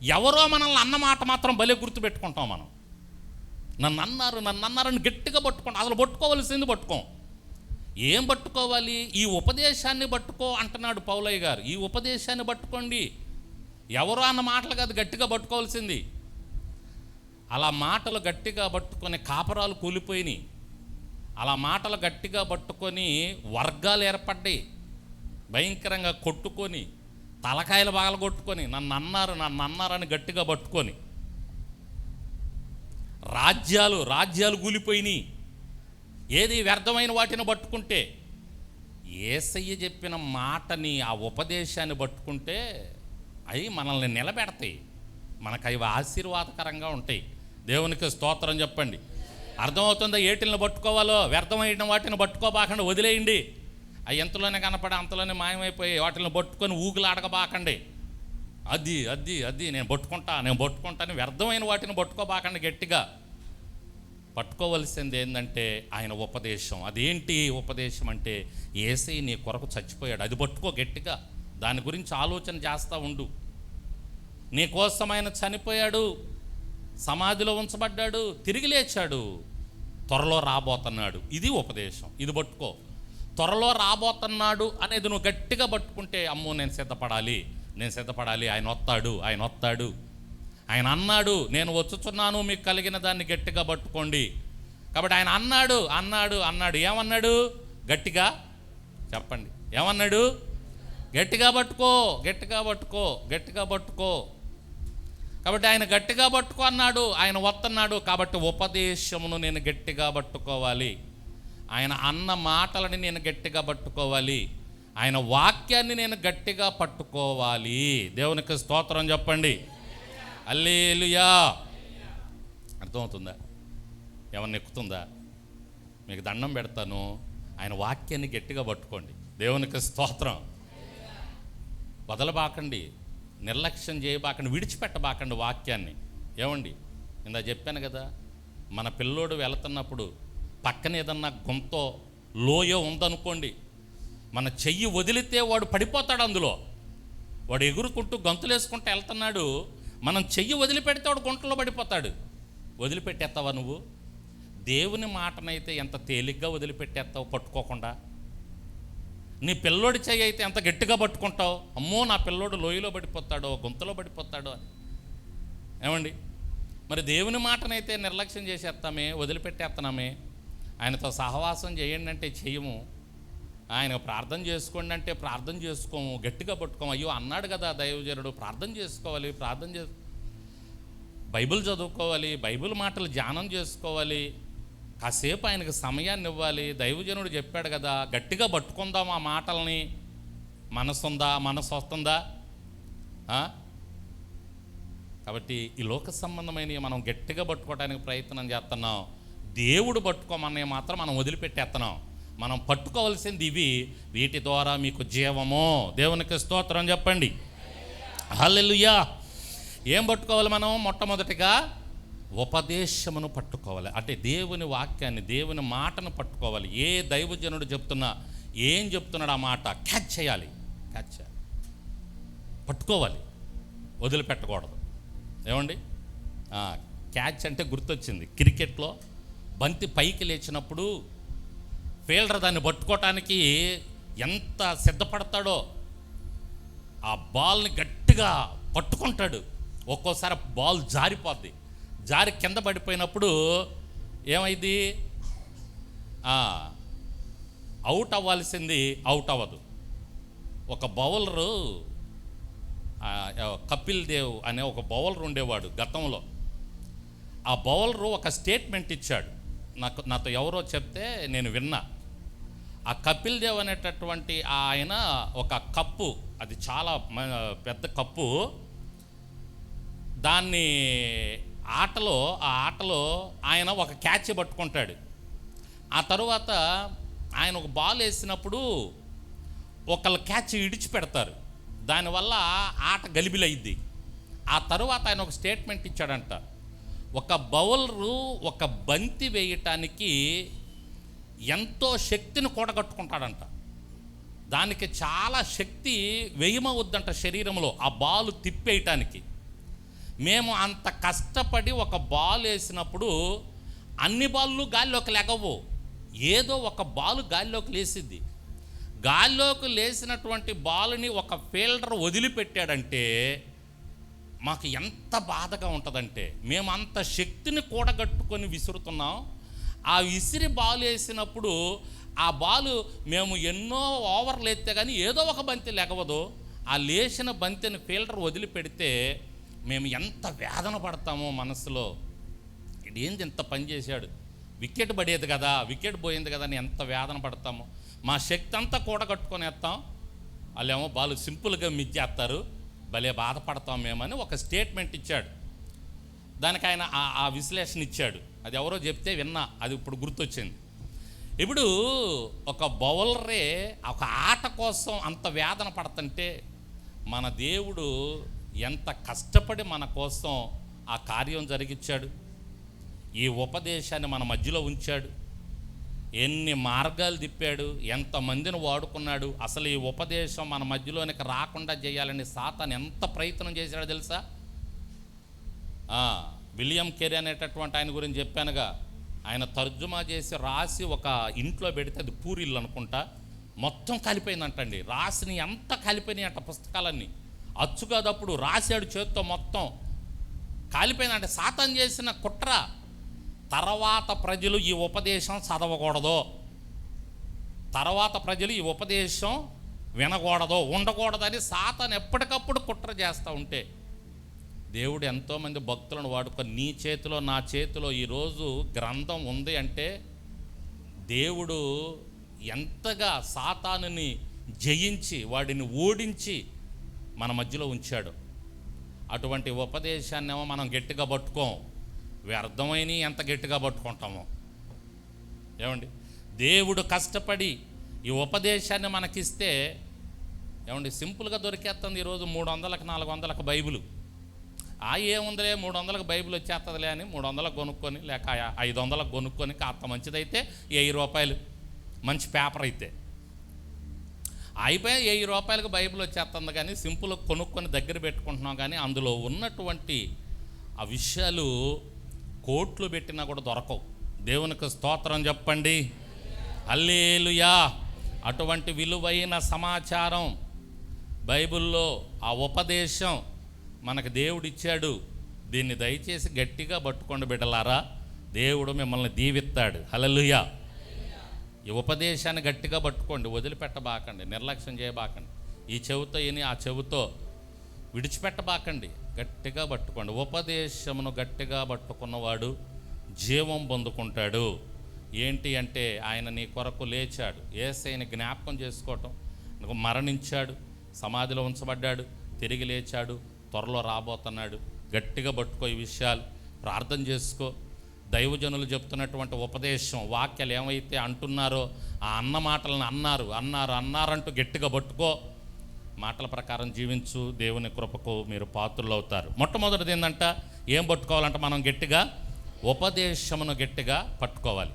ఎవరో మనల్ని అన్నమాట మాత్రం భలే గుర్తుపెట్టుకుంటాం మనం. నన్ను అన్నారని గట్టిగా పట్టుకుంటాం. అసలు పట్టుకోవలసింది పట్టుకోం. ఏం పట్టుకోవాలి? ఈ ఉపదేశాన్ని పట్టుకో అంటున్నాడు పౌలయ్య గారు. ఈ ఉపదేశాన్ని పట్టుకోండి. ఎవరో అన్న మాటలు కాదు గట్టిగా పట్టుకోవాల్సింది. అలా మాటలు గట్టిగా పట్టుకొని కాపరాలు కూలిపోయినాయి. అలా మాటలు గట్టిగా పట్టుకొని వర్గాలు ఏర్పడ్డాయి. భయంకరంగా కొట్టుకొని తలకాయలు బాగా కొట్టుకొని నన్ను అన్నారని గట్టిగా పట్టుకొని రాజ్యాలు కూలిపోయినాయి. ఏది వ్యర్థమైన వాటిని పట్టుకుంటే, యేసయ్య చెప్పిన మాటని, ఆ ఉపదేశాన్ని పట్టుకుంటే అవి మనల్ని నిలబెడతాయి. మనకు అవి ఆశీర్వాదకరంగా ఉంటాయి. దేవునికి స్తోత్రం చెప్పండి. అర్థమవుతుందా? ఏటిని పట్టుకోవాలో? వ్యర్థమైన వాటిని పట్టుకోబాకండి, వదిలేయండి. అవి ఎంతలోనే కనపడి అంతలోనే మాయమైపోయి వాటిని పట్టుకొని ఊగులాడకబాకండి. అది నేను పట్టుకుంటాను వ్యర్థమైన వాటిని పట్టుకోబాకండి. గట్టిగా పట్టుకోవలసింది ఏంటంటే ఆయన ఉపదేశం. అదేంటి ఉపదేశం అంటే, యేసయ్య నీ కొరకు చచ్చిపోయాడు, అది పట్టుకో గట్టిగా. దాని గురించి ఆలోచన చేస్తూ ఉండు. నీ కోసం ఆయన చనిపోయాడు, సమాధిలో ఉంచబడ్డాడు, తిరిగి లేచాడు, త్వరలో రాబోతున్నాడు. ఇది ఉపదేశం. ఇది పట్టుకో. త్వరలో రాబోతున్నాడు అనేది నువ్వు గట్టిగా పట్టుకుంటే, అమ్మో నేను సిద్ధపడాలి, ఆయన వస్తాడు, ఆయన అన్నాడు నేను వచ్చుచున్నాను, మీకు కలిగిన దాన్ని గట్టిగా పట్టుకోండి. కాబట్టి ఆయన అన్నాడు. ఏమన్నాడు? గట్టిగా చెప్పండి. ఏమన్నాడు? గట్టిగా పట్టుకో. కాబట్టి ఆయన గట్టిగా పట్టుకో అన్నాడు. ఆయన వస్తున్నాడు. కాబట్టి ఉపదేశమును నేను గట్టిగా పట్టుకోవాలి. ఆయన అన్న మాటలని నేను గట్టిగా పట్టుకోవాలి. ఆయన వాక్యాన్ని నేను గట్టిగా పట్టుకోవాలి. దేవునికి స్తోత్రం చెప్పండి. హల్లెలూయా. అర్థమవుతుందా? ఏమన్నా ఎక్కుతుందా? మీకు దండం పెడతాను, ఆయన వాక్యాన్ని గట్టిగా పట్టుకోండి. దేవునికి స్తోత్రం. వదలబాకండి, నిర్లక్ష్యం చేయబాకండి, విడిచిపెట్టబాకండి వాక్యాన్ని. ఏమండి, ఇందా చెప్పాను కదా, మన పిల్లోడు వెళుతున్నప్పుడు పక్కన ఏదన్నా గుంతో లోయో ఉందనుకోండి, మన చెయ్యి వదిలితే వాడు పడిపోతాడు. అందులో వాడు ఎగురుకుంటూ గంతులు వేసుకుంటూ వెళ్తున్నాడు. మనం చెయ్యి వదిలిపెడితే వాడు గుంటలో పడిపోతాడు. వదిలిపెట్టేస్తావా నువ్వు? దేవుని మాటనైతే ఎంత తేలిగ్గా వదిలిపెట్టేస్తావు పట్టుకోకుండా. నీ పిల్లోడి చెయ్యి అయితే ఎంత గట్టిగా పట్టుకుంటావు. అమ్మో నా పిల్లోడు లోయలో పడిపోతాడో, గుంతలో పడిపోతాడో అని. ఏమండి, మరి దేవుని మాటనైతే నిర్లక్ష్యం చేసేస్తామే, వదిలిపెట్టేస్తున్నామే. ఆయనతో సహవాసం చేయండి అంటే చెయ్యము. ఆయన ప్రార్థన చేసుకోండి అంటే ప్రార్థన చేసుకోము, గట్టిగా పట్టుకోము. అయ్యో అన్నాడు కదా దైవజనుడు, ప్రార్థన చేసుకోవాలి, బైబిల్ చదువుకోవాలి, బైబిల్ మాటలు ధ్యానం చేసుకోవాలి, కాసేపు ఆయనకు సమయాన్ని ఇవ్వాలి. దైవజనుడు చెప్పాడు కదా, గట్టిగా పట్టుకుందాం ఆ మాటల్ని. మనసు వస్తుందా? కాబట్టి ఈ లోక సంబంధమైనవి మనం గట్టిగా పట్టుకోవడానికి ప్రయత్నం చేస్తున్నాం. దేవుడు పట్టుకోమన్నవి మాత్రం మనం వదిలిపెట్టేస్తున్నాం. మనం పట్టుకోవాల్సింది ఇవి. వీటి ద్వారా మీకు జీవము. దేవునికి స్తోత్రం చెప్పండి. హల్లెలూయా. ఏం పట్టుకోవాలి మనం? మొట్టమొదటిగా ఉపదేశమును పట్టుకోవాలి. అంటే దేవుని వాక్యాన్ని, దేవుని మాటను పట్టుకోవాలి. ఏ దైవజనుడు చెప్తున్నా, ఏం చెప్తున్నాడు ఆ మాట క్యాచ్ చేయాలి. పట్టుకోవాలి, వదిలిపెట్టకూడదు. ఏమండి, క్యాచ్ అంటే గుర్తొచ్చింది. క్రికెట్లో బంతి పైకి లేచినప్పుడు ఫీల్డర్ దాన్ని పట్టుకోవటానికి ఎంత సిద్ధపడతాడో, ఆ బాల్ని గట్టిగా పట్టుకుంటాడు. ఒక్కోసారి బాల్ జారిపోద్ది. జారి కింద పడిపోయినప్పుడు ఏమైంది? అవుట్ అవ్వాల్సింది అవుట్ అవ్వదు. ఒక బౌలరు, కపిల్ దేవ్ అనే ఒక బౌలర్ ఉండేవాడు గతంలో. ఆ బౌలరు ఒక స్టేట్మెంట్ ఇచ్చాడు. నాతో ఎవరో చెప్తే నేను విన్నా. ఆ కపిల్ దేవ్ అనేటటువంటి ఆయన ఒక కప్పు, అది చాలా పెద్ద కప్పు, దాన్ని ఆ ఆటలో ఆయన ఒక క్యాచ్ పట్టుకుంటాడు. ఆ తరువాత ఆయన ఒక బాల్ వేసినప్పుడు ఒకళ్ళు క్యాచ్ ఇడిచిపెడతారు. దానివల్ల ఆట గలిబిలైద్ది. ఆ తరువాత ఆయన ఒక స్టేట్మెంట్ ఇచ్చాడంట, ఒక బౌలరు ఒక బంతి వేయటానికి ఎంతో శక్తిని కూడగట్టుకుంటాడంట. దానికి చాలా శక్తి వ్యయమవుద్దంట శరీరంలో, ఆ బాలు తిప్పేయటానికి. మేము అంత కష్టపడి ఒక బాల్ వేసినప్పుడు అన్ని బాళ్ళు గాల్లోకి లెగవు, ఏదో ఒక బాల్ గాల్లోకి లేసిద్ది. గాల్లోకి లేసినటువంటి బాల్ని ఒక ఫీల్డర్ వదిలిపెట్టాడంటే మాకు ఎంత బాధగా ఉంటుందంటే, మేము అంత శక్తిని కూడగట్టుకొని విసురుతున్నాం. ఆ విసిరి బాల్ వేసినప్పుడు ఆ బాలు మేము ఎన్నో ఓవర్లు ఎత్తే కానీ ఏదో ఒక బంతి లెగవదు. ఆ లేచిన బంతిని ఫీల్డర్ వదిలిపెడితే మేము ఎంత వేదన పడతామో మనసులో. ఇదేంది ఇంత పని చేశాడు, వికెట్ పడేది కదా, వికెట్ పోయింది కదా అని ఎంత వేదన పడతామో. మా శక్తి అంతా కూడగట్టుకొని వేస్తాం, వాళ్ళేమో బాలు సింపుల్గా మిచ్చేస్తారు, భలే బాధపడతాం మేమని ఒక స్టేట్మెంట్ ఇచ్చాడు. దానికి ఆయన ఆ విశ్లేషణ ఇచ్చాడు. అది ఎవరో చెప్తే విన్నా, అది ఇప్పుడు గుర్తొచ్చింది. ఇప్పుడు ఒక బౌలరే ఒక ఆట కోసం అంత వేదన పడుతుంటే మన దేవుడు ఎంత కష్టపడి మన కోసం ఆ కార్యం జరిగించాడు. ఈ ఉపదేశాన్ని మన మధ్యలో ఉంచాడు, ఎన్ని మార్గాలు తిప్పాడు, ఎంతమందిని వాడుకున్నాడు. అసలు ఈ ఉపదేశం మన మధ్యలోనికి రాకుండా చేయాలని సాతాను ఎంత ప్రయత్నం చేశాడో తెలుసా. విలియం కెరీ అనేటటువంటి ఆయన గురించి చెప్పానుగా, ఆయన తర్జుమా చేసి రాసి ఒక ఇంట్లో పెడితే అది పూరిల్లు అనుకుంటా, మొత్తం కలిపోయిందంటండి. రాసిని ఎంత కలిపోయినాయి అంట పుస్తకాలన్నీ, అచ్చుకాదప్పుడు రాశాడు చేత్తో, మొత్తం కాలిపోయిందంటే సాతాను చేసిన కుట్ర. తర్వాత ప్రజలు ఈ ఉపదేశం చదవకూడదు, తర్వాత ప్రజలు ఈ ఉపదేశం వినకూడదు, ఉండకూడదని సాతాను ఎప్పటికప్పుడు కుట్ర చేస్తూ ఉంటే దేవుడు ఎంతోమంది భక్తులను వాడుకొని నీ చేతిలో నా చేతిలో ఈరోజు గ్రంథం ఉంది అంటే దేవుడు ఎంతగా సాతానుని జయించి వాడిని ఓడించి మన మధ్యలో ఉంచాడు. అటువంటి ఉపదేశాన్నేమో మనం గట్టిగా పట్టుకోం, వ్యర్థమైన ఎంత గట్టిగా పట్టుకుంటామో. ఏమండి, దేవుడు కష్టపడి ఈ ఉపదేశాన్ని మనకిస్తే ఏమండి సింపుల్గా దొరికేస్తుంది. ఈరోజు 300కి 400కి బైబిల్, ఏముందిలే 300కి బైబిల్ వచ్చేస్తుందిలే అని 300కి కొనుక్కొని, లేక 500కి కొనుక్కొని, కాస్త మంచిదైతే 1000 రూపాయలు మంచి పేపర్ అయితే అయిపోయి 1000 రూపాయలకు బైబిల్ వచ్చేస్తుంది. కానీ సింపుల్గా కొనుక్కొని దగ్గర పెట్టుకుంటున్నాం, కానీ అందులో ఉన్నటువంటి ఆ విషయాలు కోట్లు పెట్టినా కూడా దొరకవు. దేవునికి స్తోత్రం చెప్పండి, హల్లెలూయా. అటువంటి విలువైన సమాచారం బైబిల్లో, ఆ ఉపదేశం మనకు దేవుడిచ్చాడు. దీన్ని దయచేసి గట్టిగా పట్టుకోండి బిడ్డలారా, దేవుడు మిమ్మల్ని దీవిస్తాడు. హల్లెలూయా. ఈ ఉపదేశాన్ని గట్టిగా పట్టుకోండి, వదిలిపెట్టబాకండి, నిర్లక్ష్యం చేయబాకండి. ఈ చెవితో విని ఆ చెవితో విడిచిపెట్టబాకండి, గట్టిగా పట్టుకోండి. ఉపదేశమును గట్టిగా పట్టుకున్నవాడు జీవం పొందుకుంటాడు. ఏంటి అంటే ఆయన నీ కొరకు లేచాడు, యేసయ్యని జ్ఞాపకం చేసుకోవటం, మరణించాడు, సమాధిలో ఉంచబడ్డాడు, తిరిగి లేచాడు, త్వరలో రాబోతున్నాడు. గట్టిగా పట్టుకో ఈ విషయాలు, ప్రార్థన చేసుకో. దైవజనులు చెప్తున్నటువంటి ఉపదేశం వాక్యాలు ఏమైతే అంటున్నారో ఆ అన్న మాటలను అన్నారంటూ గట్టిగా పట్టుకో, మాటల ప్రకారం జీవించు. దేవుని కృపకు మీరు పాత్రులు అవుతారు. మొట్టమొదటిది ఏంటంట, ఏం పట్టుకోవాలంటే మనం గట్టిగా ఉపదేశమును గట్టిగా పట్టుకోవాలి.